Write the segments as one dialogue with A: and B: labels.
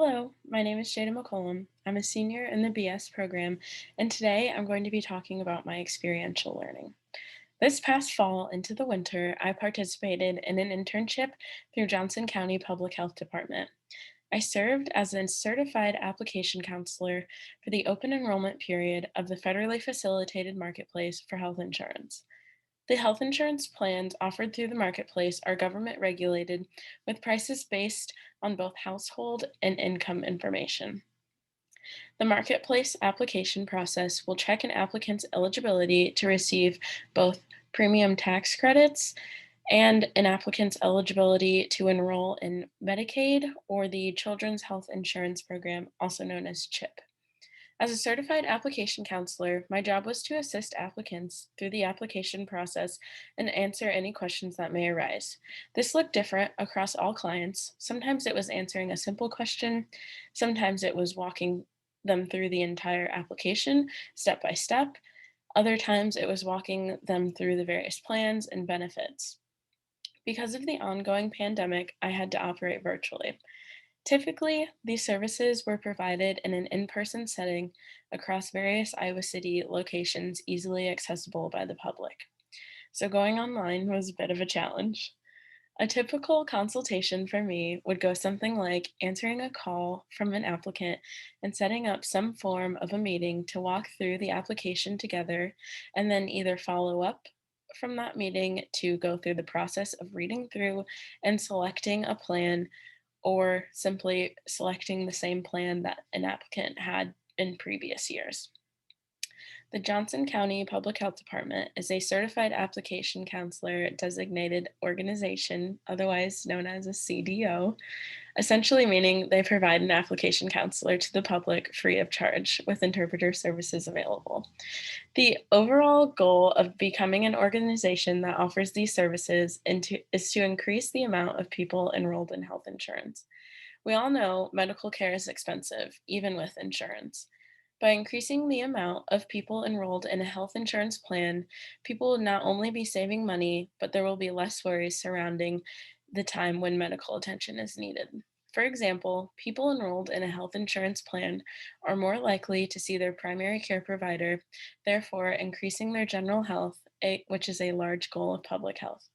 A: Hello, my name is Jada McCullum. I'm a senior in the BS program, and today I'm going to be talking about my experiential learning. This past fall into the winter, I participated in an internship through Johnson County Public Health Department. I served as a certified application counselor for the open enrollment period of the federally facilitated marketplace for health insurance. The health insurance plans offered through the marketplace are government regulated with prices based on both household and income information. The marketplace application process will check an applicant's eligibility to receive both premium tax credits and an applicant's eligibility to enroll in Medicaid or the Children's Health Insurance Program, also known as CHIP. As a certified application counselor, my job was to assist applicants through the application process and answer any questions that may arise. This looked different across all clients. Sometimes it was answering a simple question, sometimes it was walking them through the entire application step by step. Other times it was walking them through the various plans and benefits. Because of the ongoing pandemic, I had to operate virtually. Typically, these services were provided in an in-person setting across various Iowa City locations easily accessible by the public. So going online was a bit of a challenge. A typical consultation for me would go something like answering a call from an applicant and setting up some form of a meeting to walk through the application together, and then either follow up from that meeting to go through the process of reading through and selecting a plan, or simply selecting the same plan that an applicant had in previous years. The Johnson County Public Health Department is a certified application counselor designated organization, otherwise known as a CDO, essentially meaning they provide an application counselor to the public free of charge with interpreter services available. The overall goal of becoming an organization that offers these services is to increase the amount of people enrolled in health insurance. We all know medical care is expensive, even with insurance. By increasing the amount of people enrolled in a health insurance plan, people will not only be saving money, but there will be less worries surrounding the time when medical attention is needed. For example, people enrolled in a health insurance plan are more likely to see their primary care provider, therefore increasing their general health, which is a large goal of public health.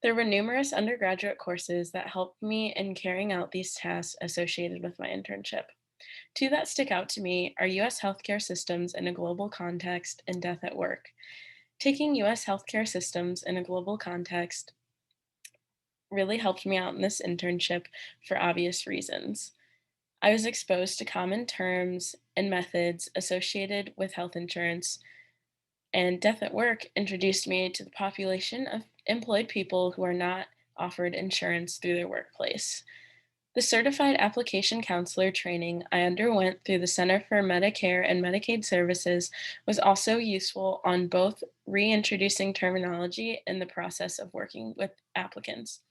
A: There were numerous undergraduate courses that helped me in carrying out these tasks associated with my internship. Two that stick out to me are US healthcare systems in a global context and death at work. Taking US healthcare systems in a global context really helped me out in this internship for obvious reasons. I was exposed to common terms and methods associated with health insurance, and death at work introduced me to the population of employed people who are not offered insurance through their workplace. The certified application counselor training I underwent through the Center for Medicare and Medicaid Services was also useful on both reintroducing terminology and the process of working with applicants.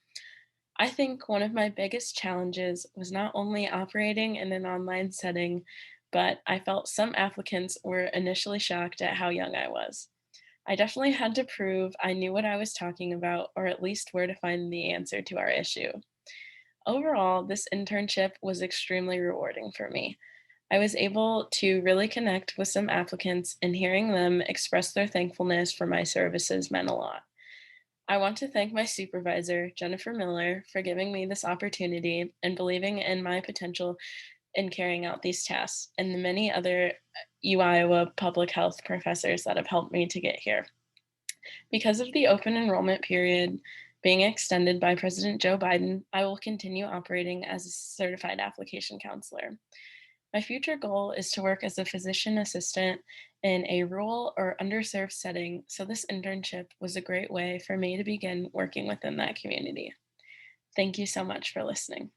A: I think one of my biggest challenges was not only operating in an online setting, but I felt some applicants were initially shocked at how young I was. I definitely had to prove I knew what I was talking about, or at least where to find the answer to our issue. Overall, this internship was extremely rewarding for me. I was able to really connect with some applicants, and hearing them express their thankfulness for my services meant a lot. I want to thank my supervisor, Jennifer Miller, for giving me this opportunity and believing in my potential in carrying out these tasks, and the many other UIowa public health professors that have helped me to get here. Because of the open enrollment period being extended by President Joe Biden, I will continue operating as a certified application counselor. My future goal is to work as a physician assistant in a rural or underserved setting, so this internship was a great way for me to begin working within that community. Thank you so much for listening.